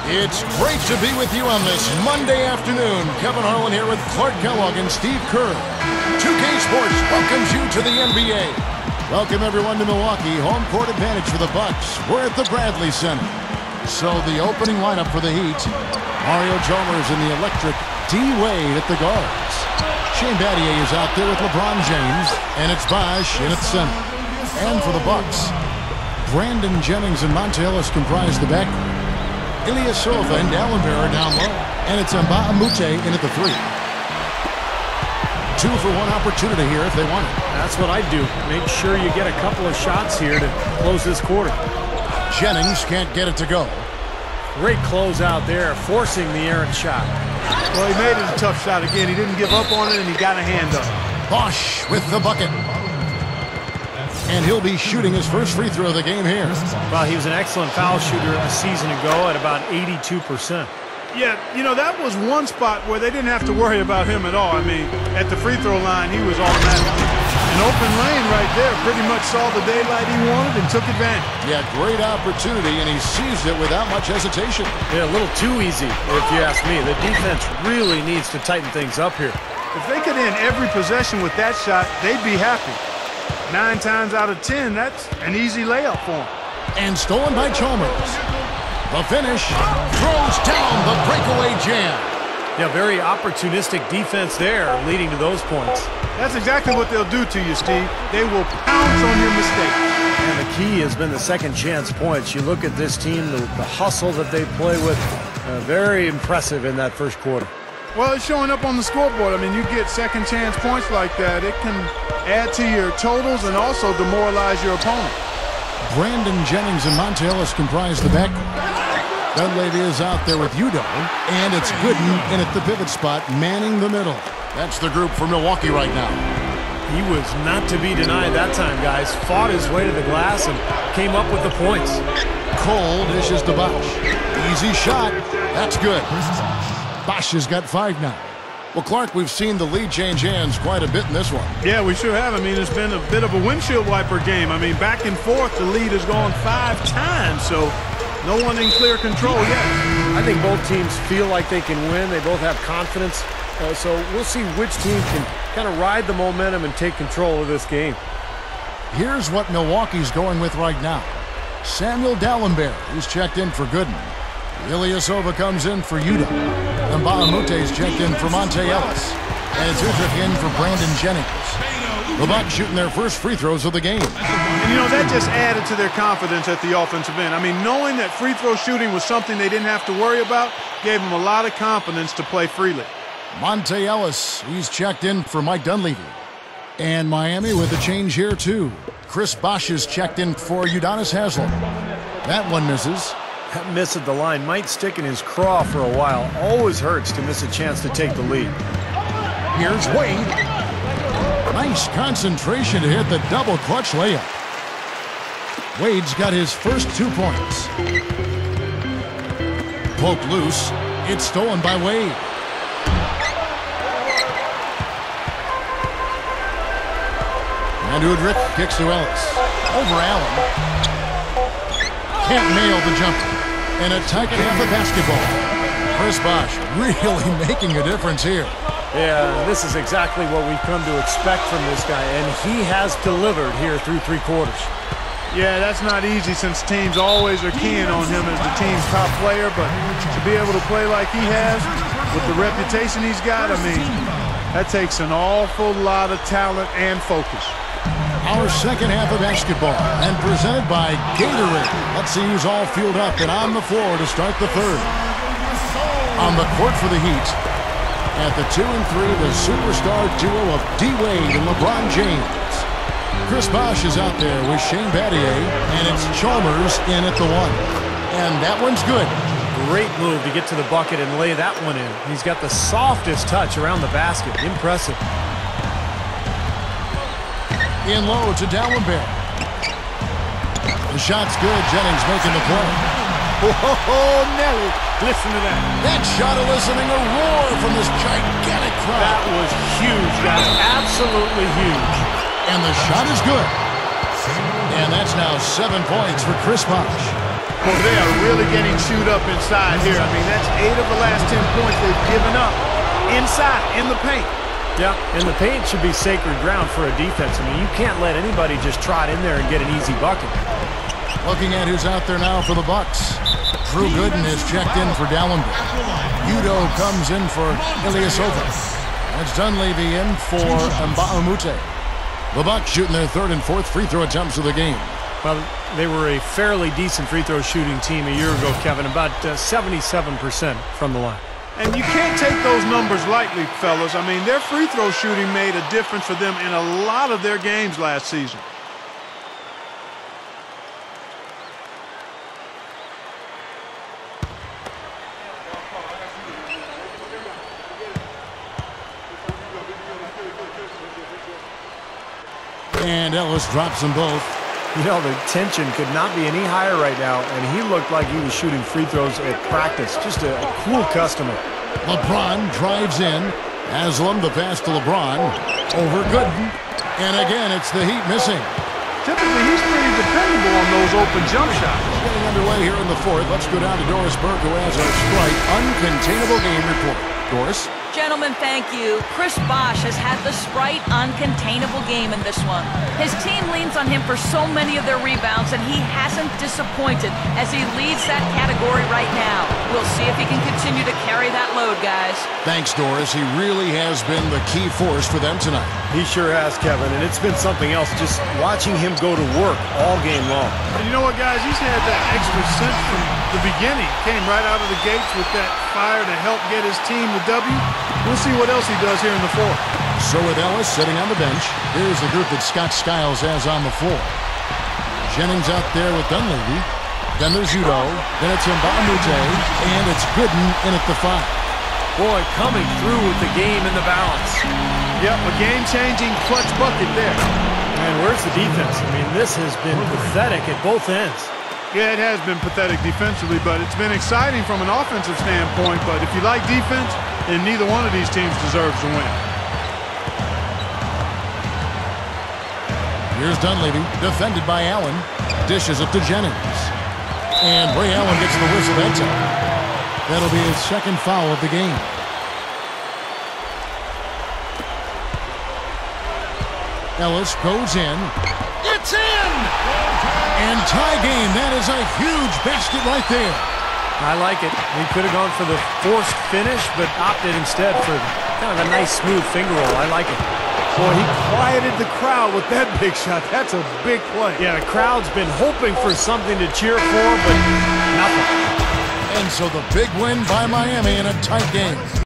It's great to be with you on this Monday afternoon. Kevin Harlan here with Clark Kellogg and Steve Kerr. 2K Sports welcomes you to the NBA. Welcome everyone to Milwaukee. Home court advantage for the Bucks. We're at the Bradley Center. So the opening lineup for the Heat. Mario Chalmers in the electric. D. Wade at the guards. Shane Battier is out there with LeBron James. And it's Bosh in at center. And for the Bucks, Brandon Jennings and Monte Ellis comprise the backcourt. Ilyasova and Dallenberg are down low. And it's Mbah a Moute in at the 3. 2 for 1 opportunity here if they want it. That's what I'd do. Make sure you get a couple of shots here to close this quarter. Jennings can't get it to go. Great close out there, forcing the errant shot. Well, he made it a tough shot again. He didn't give up on it, and he got a hand up. Bosh with the bucket. And he'll be shooting his first free throw of the game here. Well, he was an excellent foul shooter a season ago at about 82%. Yeah, you know, that was one spot where they didn't have to worry about him at all. I mean, at the free throw line, he was automatic. An open lane right there, pretty much saw the daylight he wanted and took advantage. Yeah, great opportunity, and he seized it without much hesitation. Yeah, a little too easy, if you ask me. The defense really needs to tighten things up here. If they could end every possession with that shot, they'd be happy. 9 times out of 10, that's an easy layup for him. And stolen by Chalmers. The finish, throws down the breakaway jam. Yeah, very opportunistic defense there, leading to those points. That's exactly what they'll do to you, Steve. They will pounce on your mistakes. And the key has been the second chance points. You look at this team, the hustle that they play with, very impressive in that first quarter. Well, it's showing up on the scoreboard. I mean, you get second chance points like that, it can add to your totals and also demoralize your opponent. Brandon Jennings and Monte Ellis comprise the backcourt. Dunleavy is out there with Udo, and it's Gooden in at the pivot spot, manning the middle. That's the group for Milwaukee right now. He was not to be denied that time, guys. Fought his way to the glass and came up with the points. Cole dishes to Bosh. Easy shot. That's good. Bosh has got 5 now. Well, Clark, we've seen the lead change hands quite a bit in this one. Yeah, we sure have. I mean, it's been a bit of a windshield wiper game. I mean, back and forth, the lead has gone 5 times, so no one in clear control yet. I think both teams feel like they can win. They both have confidence. So we'll see which team can kind of ride the momentum and take control of this game. Here's what Milwaukee's going with right now. Samuel Dallenberg, who's checked in for Gooden. Ilyasova comes in for Udo. And Mbah a Moute's checked in for Monte Ellis. And it's Udrich in for Brandon Jennings. The Bucks shooting their first free throws of the game. And, you know, that just added to their confidence at the offensive end. I mean, knowing that free throw shooting was something they didn't have to worry about gave them a lot of confidence to play freely. Monte Ellis, he's checked in for Mike Dunleavy. And Miami with a change here, too. Chris Bosh is checked in for Udonis Haslem. That one misses. That miss at the line might stick in his craw for a while. Always hurts to miss a chance to take the lead. Here's Wade. Nice concentration to hit the double clutch layup. Wade's got his first 2 points. Poke loose. It's stolen by Wade. And Udrich kicks to Ellis. Over Allen. Can't nail the jumper. And a tight half of basketball. Chris Bosh really making a difference here. Yeah, this is exactly what we've come to expect from this guy, and he has delivered here through 3 quarters. Yeah, that's not easy since teams always are keying on him as the team's top player, but to be able to play like he has, with the reputation he's got, I mean, that takes an awful lot of talent and focus. Our second half of basketball, and presented by Gatorade. Let's see who's all fueled up and on the floor to start the third. On the court for the Heat, at the 2 and 3, the superstar duo of D. Wade and LeBron James. Chris Bosh is out there with Shane Battier, and it's Chalmers in at the 1. And that one's good. Great move to get to the bucket and lay that one in. He's got the softest touch around the basket. Impressive. In low to Dallenberg. The shot's good. Jennings making the play. Oh, Nelly. Listen to that. That shot eliciting a roar from this gigantic crowd. That was huge, guys. Absolutely huge. And the shot is good. And that's now 7 points for Chris Bosh. Well, they are really getting chewed up inside here. I mean, that's 8 of the last 10 points they've given up inside, in the paint. Yeah, and the paint should be sacred ground for a defense. I mean, you can't let anybody just trot in there and get an easy bucket. Looking at who's out there now for the Bucks. Drew Gooden is checked in for Dallenberg. Udo comes in for Ilyasova. That's Dunleavy in for Mbamute. The Bucks shooting their 3rd and 4th free throw attempts of the game. Well, they were a fairly decent free throw shooting team a year ago, Kevin, about 77% from the line. And you can't take those numbers lightly, fellas. I mean, their free throw shooting made a difference for them in a lot of their games last season. And Ellis drops them both. You know, the tension could not be any higher right now, and he looked like he was shooting free throws at practice. Just a cool customer. LeBron drives in. Haslam, the pass to LeBron. Over Gooden. And again, it's the Heat missing. Typically, he's pretty dependable on those open jump shots. Getting underway here in the 4th. Let's go down to Doris Burke, who has our Sprite Uncontainable Game Report. Doris? Gentlemen, thank you. Chris Bosh has had the Sprite uncontainable game in this one. His team leans on him for so many of their rebounds, and he hasn't disappointed as he leads that category right now. We'll see if he can continue to carry that load, guys. Thanks, Doris. He really has been the key force for them tonight. He sure has, Kevin, and it's been something else just watching him go to work all game long. And you know what, guys? He's had that extra sense from the beginning. Came right out of the gates with that fire to help get his team the W. We'll see what else he does here in the 4th. So with Ellis sitting on the bench, here's the group that Scott Skiles has on the floor. Jennings out there with Dunleavy. Then there's Udo. Then it's Mbamute. And it's Gooden in at the 5. Boy, coming through with the game in the balance. Yep, a game-changing clutch bucket there. Man, where's the defense? I mean, this has been pathetic at both ends. Yeah, it has been pathetic defensively, but it's been exciting from an offensive standpoint. But if you like defense, then neither one of these teams deserves to win. Here's Dunleavy, defended by Allen. Dishes it to Jennings. And Ray Allen gets the whistle that time. That'll be his 2nd foul of the game. Ellis goes in. It's in! And tie game. That is a huge basket right there. I like it. He could have gone for the forced finish, but opted instead for kind of a nice, smooth finger roll. I like it. Boy, he quieted the crowd with that big shot. That's a big play. Yeah, the crowd's been hoping for something to cheer for, but nothing. And so the big win by Miami in a tight game.